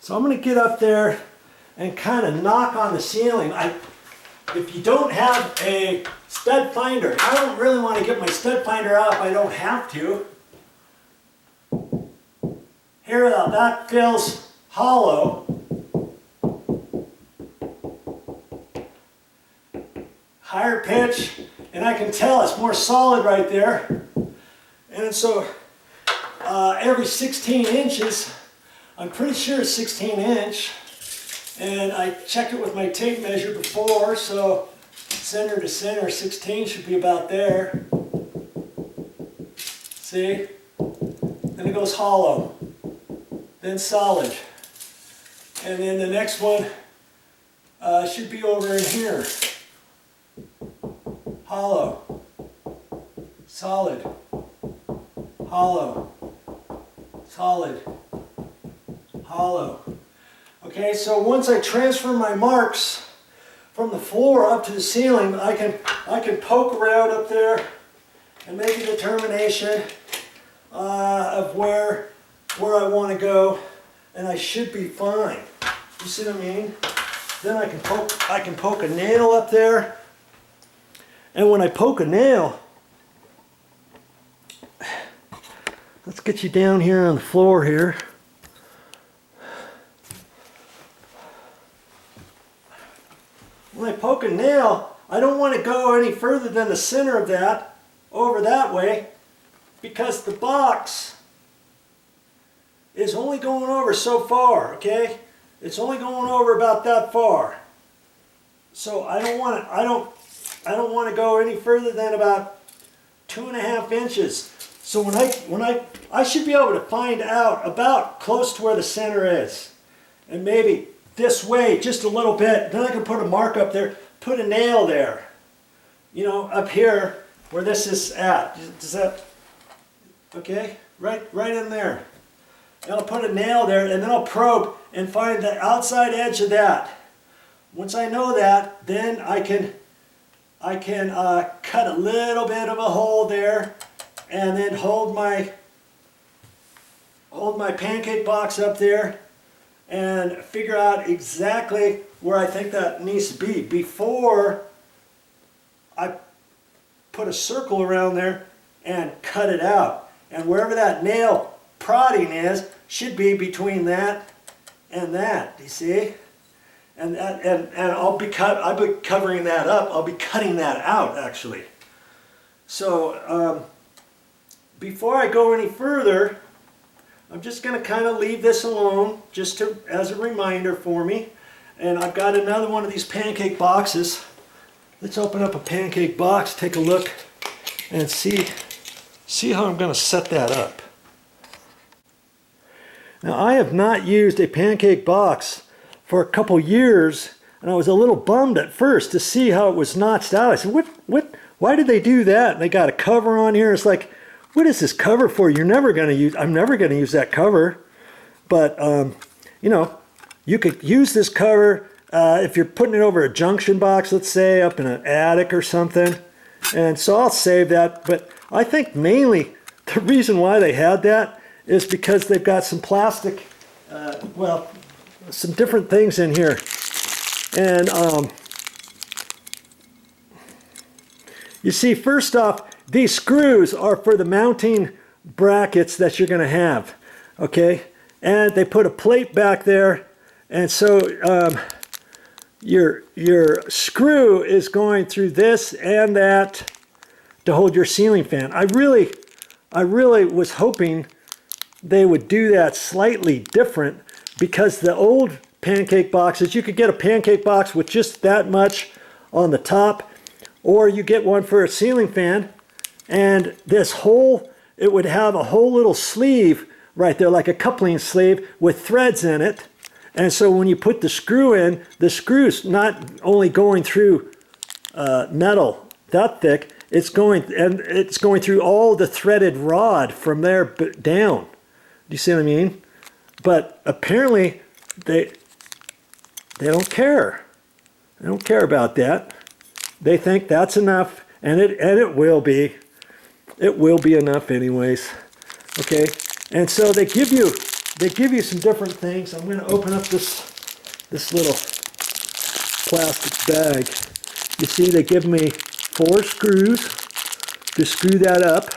So I'm going to get up there and kind of knock on the ceiling. If you don't have a stud finder, I don't really want to get my stud finder out if I don't have to. Here, that feels hollow. Higher pitch, and I can tell it's more solid right there. And so every 16 inches, I'm pretty sure it's 16 inch, and I checked it with my tape measure before, so center to center, 16 should be about there. See? Then it goes hollow, then solid, and then the next one should be over in here. Hollow, solid, hollow, solid, hollow. Okay, so once I transfer my marks from the floor up to the ceiling, I can poke around up there and make a determination of where I want to go, and I should be fine. You see what I mean? Then I can poke a nail up there, and when I poke a nail, let's get you down here on the floor here. When I poke a nail, I don't want to go any further than the center of that, over that way, because the box is only going over so far, okay? It's only going over about that far. So I don't want to go any further than about 2.5 inches. So when I should be able to find out about close to where the center is, and maybe this way just a little bit. Then I can put a mark up there, put a nail there, you know, up here where this is at. Does that, okay? Right in there. And I'll put a nail there, and then I'll probe and find the outside edge of that. Once I know that, then I can cut a little bit of a hole there, and then hold my pancake box up there and figure out exactly where I think that needs to be before I put a circle around there and cut it out. And wherever that nail prodding is should be between that and that. Do you see? And I'll be covering that up. I'll be cutting that out actually. So before I go any further, I'm just going to kind of leave this alone, just as a reminder for me. And I've got another one of these pancake boxes. Let's open up a pancake box, take a look, and see how I'm going to set that up. Now, I have not used a pancake box for a couple years, and I was a little bummed at first to see how it was notched out. I said, why did they do that? And they got a cover on here. It's like, what is this cover for? I'm never going to use that cover. But, you know, you could use this cover if you're putting it over a junction box, let's say, up in an attic or something. And so I'll save that. But I think mainly the reason why they had that is because they've got some plastic, well, some different things in here. And you see, first off, these screws are for the mounting brackets that you're going to have, okay? And they put a plate back there, and so your screw is going through this and that to hold your ceiling fan. I really was hoping they would do that slightly different, because the old pancake boxes, you could get a pancake box with just that much on the top, or you get one for a ceiling fan, and this whole, it would have a whole little sleeve right there, like a coupling sleeve with threads in it. And so when you put the screw in, the screw's not only going through metal that thick, it's going through all the threaded rod from there down. Do you see what I mean? But apparently they don't care. They don't care about that. They think that's enough, and it will be. It will be enough anyways. Okay, and so they give you they give you some different things. I'm going to open up this little plastic bag. You see, they give me 4 screws to screw that up,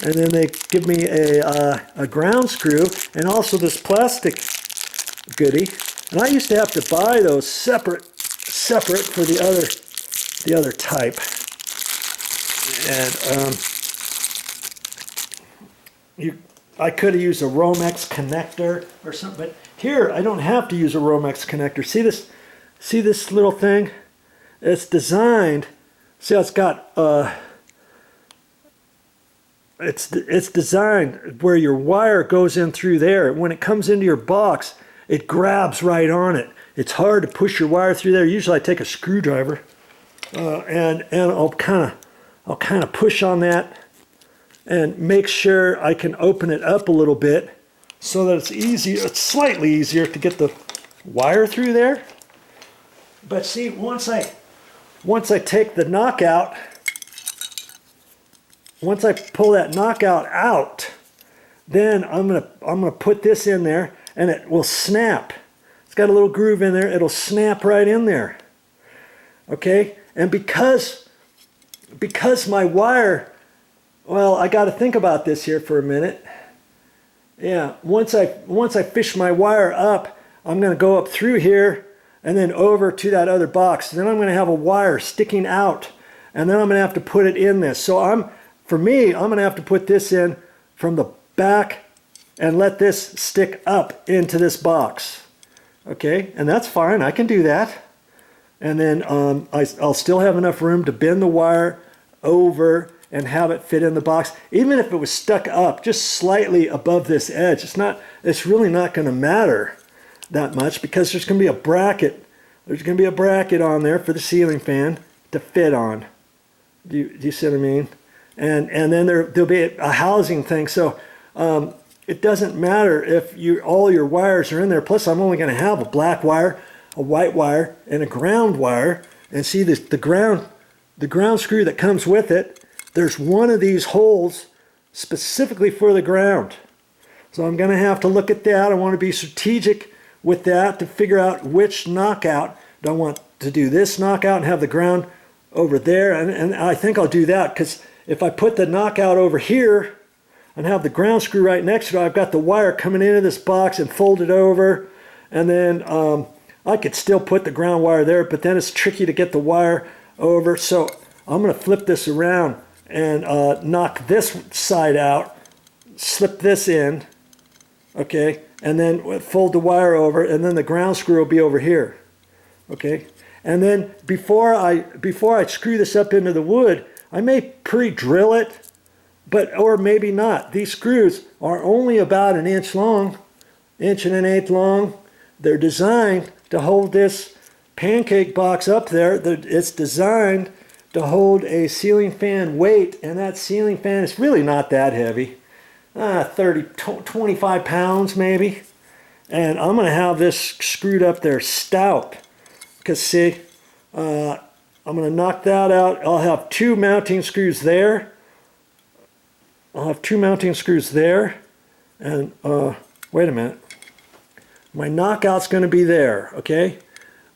and then they give me a ground screw, and also this plastic goodie. And I used to have to buy those separate for the other type. And I could have used a Romex connector or something, but here I don't have to use a Romex connector. See this little thing? It's designed. See how it's got it's designed where your wire goes in through there. When it comes into your box, it grabs right on it. It's hard to push your wire through there. Usually I take a screwdriver and I'll kind of push on that and make sure I can open it up a little bit so that it's easier. It's slightly easier to get the wire through there. But see, once I take the knockout, once I pull that knockout out, then I'm gonna put this in there, and it will snap. It's got a little groove in there. It'll snap right in there. Okay, and because my wire, well, I got to think about this here for a minute. Yeah, once I fish my wire up, I'm going to go up through here and then over to that other box. Then I'm going to have a wire sticking out, and then I'm going to have to put it in this. So for me, I'm going to have to put this in from the back and let this stick up into this box. Okay, and that's fine. I can do that. And then I'll still have enough room to bend the wire over and have it fit in the box. Even if it was stuck up just slightly above this edge, it's really not going to matter that much, because there's going to be a bracket. There's going to be a bracket on there for the ceiling fan to fit on. Do you see what I mean? And then there'll be a housing thing. So it doesn't matter if all your wires are in there. Plus, I'm only going to have a black wire, a white wire, and a ground wire. And see this, the ground screw that comes with it, there's one of these holes specifically for the ground. So I'm going to have to look at that. I want to be strategic with that to figure out which knockout. Do I want to do this knockout and have the ground over there? And I think I'll do that, because if I put the knockout over here and have the ground screw right next to it, I've got the wire coming into this box and fold it over, and then I could still put the ground wire there, but then it's tricky to get the wire over. So I'm going to flip this around and knock this side out, slip this in, okay, and then fold the wire over, and then the ground screw will be over here, okay. And then before I screw this up into the wood, I may pre-drill it, or maybe not. These screws are only about 1 inch long, 1 1/8 long. They're designed to hold this pancake box up there. It's designed to hold a ceiling fan weight, and that ceiling fan is really not that heavy. 25 pounds maybe. And I'm going to have this screwed up there stout, because see, I'm going to knock that out. I'll have 2 mounting screws there. I'll have 2 mounting screws there. And wait a minute. My knockout's going to be there, okay?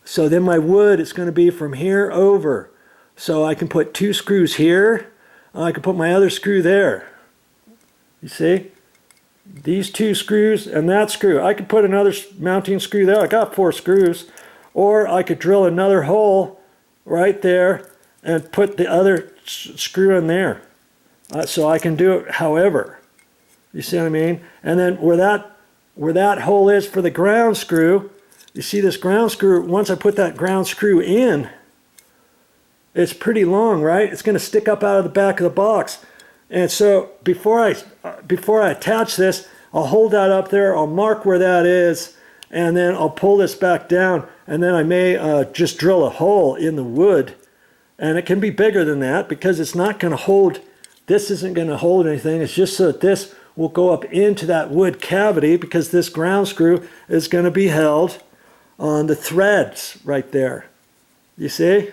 So then my wood is going to be from here over. So I can put 2 screws here. I can put my other screw there. You see? These 2 screws and that screw. I could put another mounting screw there. I got 4 screws. Or I could drill another hole right there and put the other screw in there. So I can do it however. You see what I mean? And then where that hole is for the ground screw, you see this ground screw, once I put that ground screw in, it's pretty long, right? It's going to stick up out of the back of the box. And so before I attach this, I'll hold that up there, I'll mark where that is, and then I'll pull this back down, and then I may just drill a hole in the wood. And it can be bigger than that, because it's not going to hold, this isn't going to hold anything. It's just so that this will go up into that wood cavity, because this ground screw is going to be held on the threads right there. You see?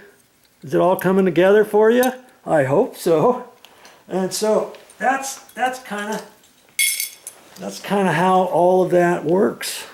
Is it all coming together for you? I hope so. And so that's kind of that's kind of how all of that works.